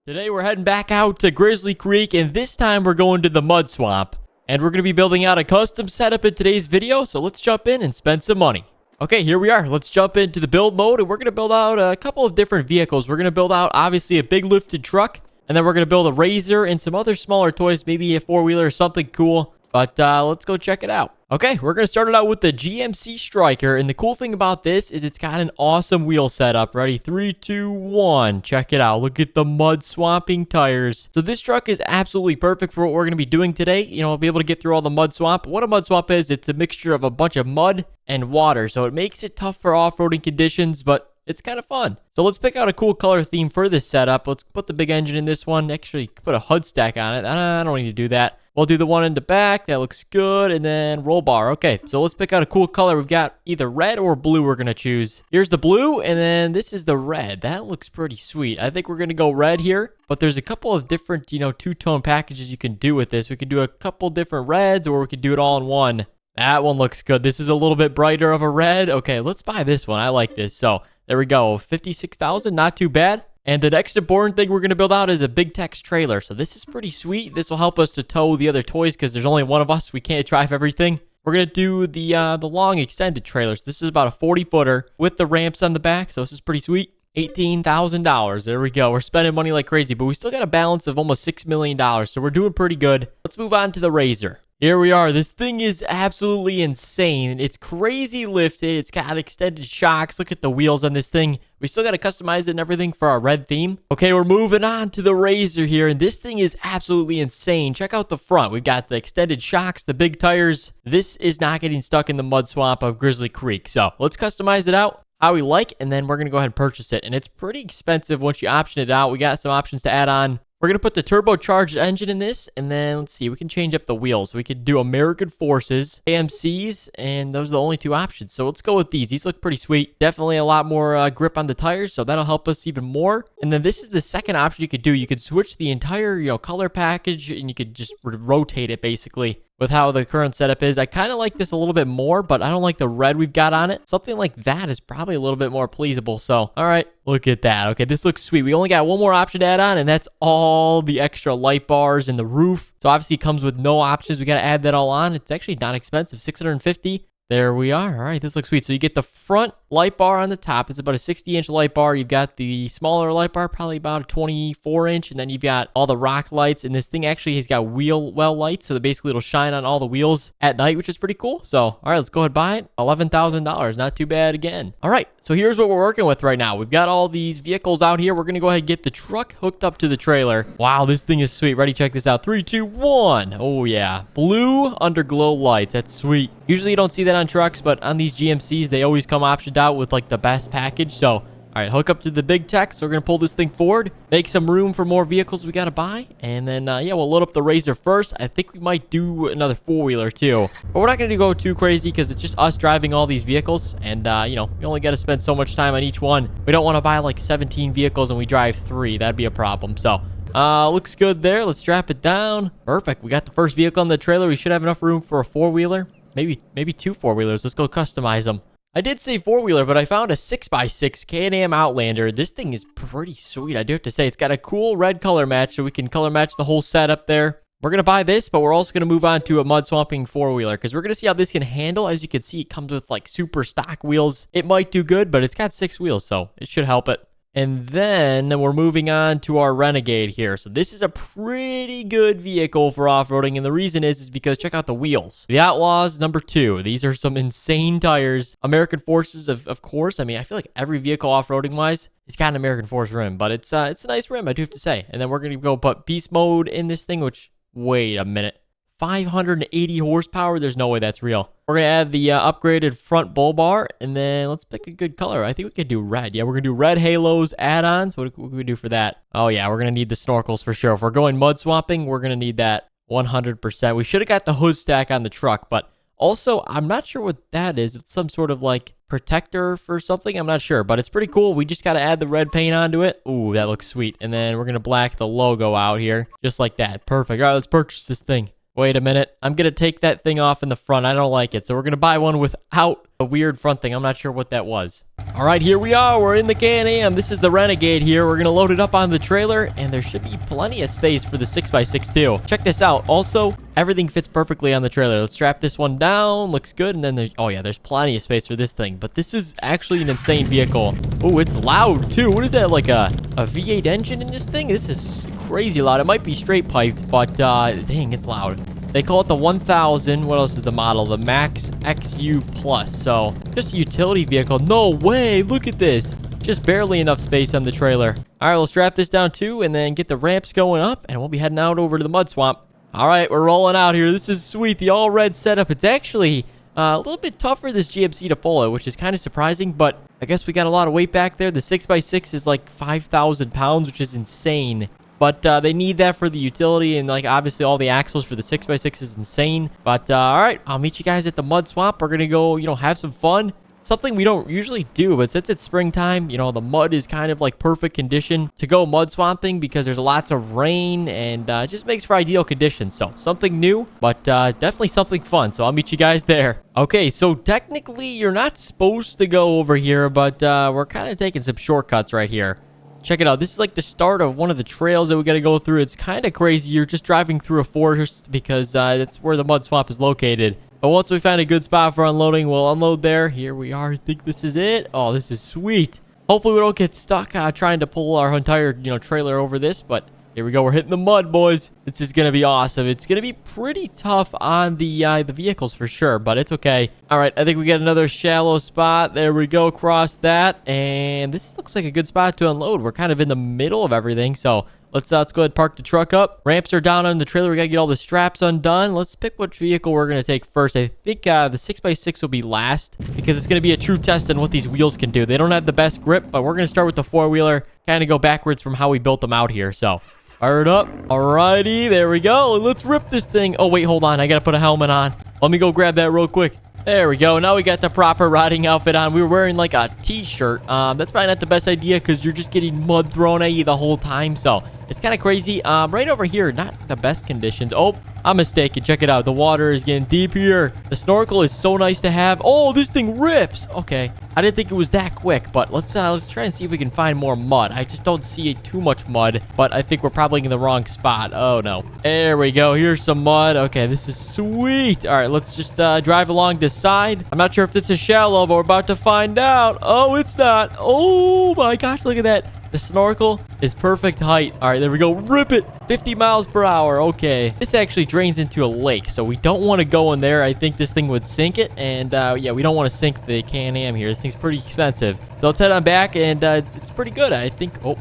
Today we're heading back out to Grizzly Creek, and this time we're going to the Mud Swamp. And we're going to be building out a custom setup in today's video, so let's jump in and spend some money. Okay, here we are. Let's jump into the build mode, and we're going to build out a couple of different vehicles. We're going to build out, obviously, a big lifted truck, and then we're going to build a Razor and some other smaller toys, maybe a four-wheeler or something cool. But let's go check it out. Okay, we're going to start it out with the GMC Striker. And the cool thing about this is it's got an awesome wheel setup. Ready? 3, 2, 1. Check it out. Look at the mud swamping tires. So this truck is absolutely perfect for what we're going to be doing today. You know, I'll be able to get through all the mud swamp. What a mud swamp is, it's a mixture of a bunch of mud and water. So it makes it tough for off-roading conditions, but it's kind of fun. So let's pick out a cool color theme for this setup. Let's put the big engine in this one. Actually, put a HUD stack on it. I don't need to do that. We'll do the one in the back. That looks good. And then roll bar. Okay, so let's pick out a cool color. We've got either red or blue we're going to choose. Here's the blue, and then this is the red. That looks pretty sweet. I think we're going to go red here. But there's a couple of different, two-tone packages you can do with this. We could do a couple different reds, or we could do it all in one. That one looks good. This is a little bit brighter of a red. Okay, let's buy this one. I like this. So there we go. 56,000, not too bad. And the next important thing we're going to build out is a big text trailer. So this is pretty sweet. This will help us to tow the other toys because there's only one of us. We can't drive everything. We're going to do the long extended trailers. This is about a 40-footer with the ramps on the back. So this is pretty sweet. $18,000. There we go. We're spending money like crazy, but we still got a balance of almost $6 million. So we're doing pretty good. Let's move on to the Razor. Here we are. This thing is absolutely insane. It's crazy lifted. It's got extended shocks. Look at the wheels on this thing. We still got to customize it and everything for our red theme. Okay, we're moving on to the Razor here, and this thing is absolutely insane. Check out the front. We've got the extended shocks, the big tires. This is not getting stuck in the mud swamp of Grizzly Creek. So let's customize it out how we like, and then we're going to go ahead and purchase it. And it's pretty expensive once you option it out. We got some options to add on. We're going to put the turbocharged engine in this, and then let's see, we can change up the wheels. We could do American Forces, AMCs, and those are the only two options. So let's go with these. These look pretty sweet. Definitely a lot more grip on the tires, so that'll help us even more. And then this is the second option you could do. You could switch the entire, color package, and you could just rotate it basically with how the current setup is. I kind of like this a little bit more, but I don't like the red we've got on it. Something like that is probably a little bit more pleasable. So, all right, look at that. Okay, this looks sweet. We only got one more option to add on, and that's all the extra light bars in the roof. So obviously it comes with no options. We got to add that all on. It's actually not expensive, $650. There we are. All right, this looks sweet. So you get the front light bar on the top. It's about a 60-inch light bar. You've got the smaller light bar, probably about a 24-inch. And then you've got all the rock lights. And this thing actually has got wheel well lights. So that basically it'll shine on all the wheels at night, which is pretty cool. So, all right, let's go ahead and buy it. $11,000. Not too bad again. All right, so here's what we're working with right now. We've got all these vehicles out here. We're going to go ahead and get the truck hooked up to the trailer. Wow, this thing is sweet. Ready? Check this out. 3, 2, 1. Oh, yeah. Blue underglow lights. That's sweet. Usually you don't see that on trucks, but on these GMCs, they always come optioned out with like the best package. So, all right, hook up to the big tech. So we're going to pull this thing forward, make some room for more vehicles we got to buy. And then, yeah, we'll load up the Razor first. I think we might do another four-wheeler too. But we're not going to go too crazy because it's just us driving all these vehicles. And, we only got to spend so much time on each one. We don't want to buy like 17 vehicles and we drive 3. That'd be a problem. So, looks good there. Let's strap it down. Perfect. We got the first vehicle on the trailer. We should have enough room for a four-wheeler. Maybe 2 four-wheelers. Let's go customize them. I did say four-wheeler, but I found a 6x6 Can-Am Outlander. This thing is pretty sweet, I do have to say. It's got a cool red color match, so we can color match the whole setup there. We're going to buy this, but we're also going to move on to a mud swamping four-wheeler because we're going to see how this can handle. As you can see, it comes with like super stock wheels. It might do good, but it's got 6 wheels, so it should help it. And then we're moving on to our Renegade here. So this is a pretty good vehicle for off-roading. And the reason is because check out the wheels. The Outlaws number 2. These are some insane tires. American Forces, of course. I mean, I feel like every vehicle off-roading wise has got an American Force rim. But it's a nice rim, I do have to say. And then we're going to go put beast mode in this thing, which, wait a minute. 580 horsepower? There's no way that's real. We're going to add the upgraded front bull bar, and then let's pick a good color. I think we could do red. Yeah, we're going to do red halos add-ons. What can we do for that? Oh, yeah, we're going to need the snorkels for sure. If we're going mud swamping, we're going to need that 100%. We should have got the hood stack on the truck, but also, I'm not sure what that is. It's some sort of like protector for something. I'm not sure, but it's pretty cool. We just got to add the red paint onto it. Ooh, that looks sweet. And then we're going to black the logo out here, just like that. Perfect. All right, let's purchase this thing. Wait a minute. I'm going to take that thing off in the front. I don't like it. So we're going to buy one without a weird front thing. I'm not sure what that was. All right, here we are. We're in the Can-Am. This is the Renegade here. We're going to load it up on the trailer, and there should be plenty of space for the 6x6 too. Check this out. Also, everything fits perfectly on the trailer. Let's strap this one down. Looks good. And then there's plenty of space for this thing. But this is actually an insane vehicle. Oh, it's loud too. What is that, like a V8 engine in this thing? This is crazy loud. It might be straight piped, but dang, it's loud. They call it the 1000. What else is the model? The Max XU Plus. So just a utility vehicle. No way. Look at this. Just barely enough space on the trailer. All right, we'll strap this down too and then get the ramps going up, and we'll be heading out over to the mud swamp. All right, we're rolling out here. This is sweet. The all red setup. It's actually a little bit tougher, this GMC, to pull it, which is kind of surprising, but I guess we got a lot of weight back there. The 6x6 is like 5,000 pounds, which is insane. But they need that for the utility, and like obviously all the axles for the 6x6 is insane. But all right, I'll meet you guys at the mud swamp. We're gonna go, have some fun. Something we don't usually do, but since it's springtime, the mud is kind of like perfect condition to go mud swamping because there's lots of rain, and it just makes for ideal conditions. So something new, but definitely something fun. So I'll meet you guys there. Okay, so technically you're not supposed to go over here, but we're kind of taking some shortcuts right here. Check it out. This is like the start of one of the trails that we got to go through. It's kind of crazy. You're just driving through a forest because that's where the mud swamp is located. But once we find a good spot for unloading, we'll unload there. Here we are. I think this is it. Oh, this is sweet. Hopefully we don't get stuck trying to pull our entire, trailer over this. But here we go. We're hitting the mud, boys. This is going to be awesome. It's going to be pretty tough on the vehicles for sure, but it's okay. All right, I think we got another shallow spot. There we go. Cross that. And this looks like a good spot to unload. We're kind of in the middle of everything, so let's go ahead and park the truck up. Ramps are down on the trailer. We got to get all the straps undone. Let's pick which vehicle we're going to take first. I think the 6x6 will be last because it's going to be a true test on what these wheels can do. They don't have the best grip, but we're going to start with the four-wheeler, kind of go backwards from how we built them out here. So fire it up. Alrighty, there we go. Let's rip this thing. Oh, wait, hold on. I got to put a helmet on. Let me go grab that real quick. There we go. Now we got the proper riding outfit on. We were wearing like a t-shirt. That's probably not the best idea because you're just getting mud thrown at you the whole time. So it's kind of crazy. Right over here, not the best conditions. Oh, I'm mistaken. Check it out. The water is getting deep here. The snorkel is so nice to have. Oh, this thing rips. Okay. I didn't think it was that quick, but let's try and see if we can find more mud. I just don't see too much mud, but I think we're probably in the wrong spot. Oh, no. There we go. Here's some mud. Okay, this is sweet. All right, let's just drive along this side. I'm not sure if this is shallow, but we're about to find out. Oh, it's not. Oh, my gosh. Look at that. The snorkel is perfect height. All right, there we go. Rip it. 50 miles per hour. Okay. This actually drains into a lake, so we don't want to go in there. I think this thing would sink it. And yeah, we don't want to sink the Can-Am here. This thing's pretty expensive. So let's head on back, and it's pretty good, I think. Oh,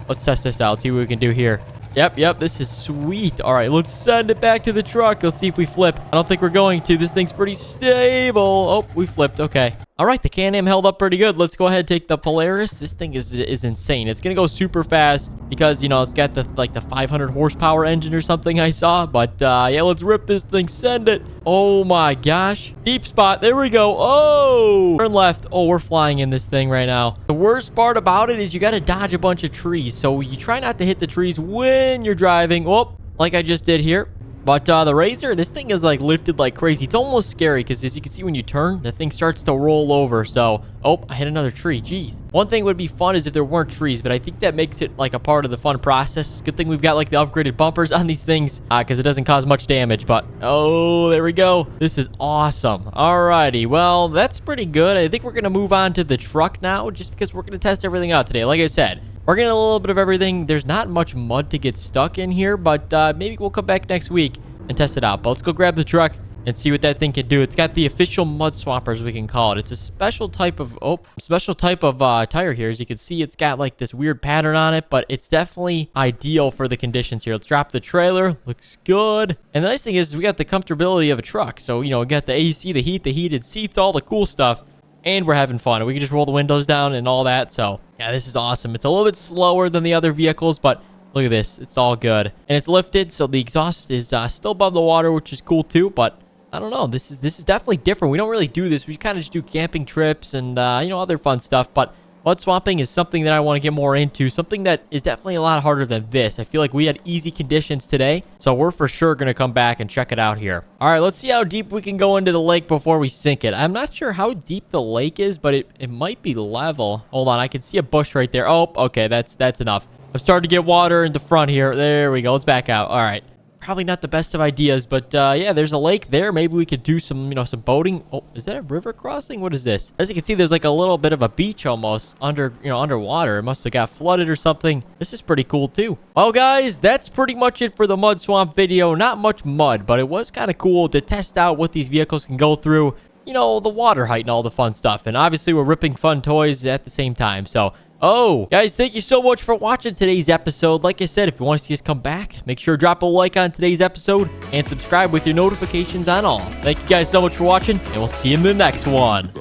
let's test this out. See what we can do here. Yep, this is sweet. All right, let's send it back to the truck. Let's see if we flip. I don't think we're going to. This thing's pretty stable. Oh, we flipped. Okay. All right, the Can-Am held up pretty good. Let's go ahead and take the Polaris. This thing is insane. It's going to go super fast because, it's got the 500 horsepower engine or something I saw. But, yeah, let's rip this thing. Send it. Oh, my gosh. Deep spot. There we go. Oh, turn left. Oh, we're flying in this thing right now. The worst part about it is you got to dodge a bunch of trees. So you try not to hit the trees when you're driving. Whoop, like I just did here. But the Razor, this thing is like lifted like crazy. It's almost scary because as you can see when you turn, the thing starts to roll over. So, oh, I hit another tree. Jeez. One thing would be fun is if there weren't trees, but I think that makes it like a part of the fun process. Good thing we've got like the upgraded bumpers on these things because it doesn't cause much damage. But, oh, there we go. This is awesome. Alrighty. Well, that's pretty good. I think we're going to move on to the truck now just because we're going to test everything out today. Like I said, we're getting a little bit of everything. There's not much mud to get stuck in here, but maybe we'll come back next week and test it out. But let's go grab the truck and see what that thing can do. It's got the official mud swampers, we can call it. It's a special type of tire here. As you can see, it's got like this weird pattern on it, but it's definitely ideal for the conditions here. Let's drop the trailer. Looks good. And the nice thing is we got the comfortability of a truck. So, we got the AC, the heat, the heated seats, all the cool stuff. And we're having fun. We can just roll the windows down and all that. So, yeah, this is awesome. It's a little bit slower than the other vehicles, but look at this. It's all good. And it's lifted, so the exhaust is still above the water, which is cool too. But I don't know. This is definitely different. We don't really do this. We kind of just do camping trips and, other fun stuff. But Mud swamping is something that I want to get more into, something that is definitely a lot harder than this. I feel like we had easy conditions today, so we're for sure going to come back and check it out here. All right, let's see how deep we can go into the lake before we sink it. I'm not sure how deep the lake is, but it might be level. Hold on, I can see a bush right there. Oh, okay, that's enough. I'm starting to get water in the front here. There we go. Let's back out. All right. Probably not the best of ideas, but yeah, there's a lake there. Maybe we could do some, some boating. Oh, is that a river crossing? What is this? As you can see, there's like a little bit of a beach almost underwater. It must have got flooded or something. This is pretty cool too. Well, guys, that's pretty much it for the mud swamp video. Not much mud, but it was kind of cool to test out what these vehicles can go through. The water height and all the fun stuff. And obviously, we're ripping fun toys at the same time. So, guys, thank you so much for watching today's episode. Like I said, if you want to see us come back, make sure to drop a like on today's episode and subscribe with your notifications on all. Thank you guys so much for watching, and we'll see you in the next one.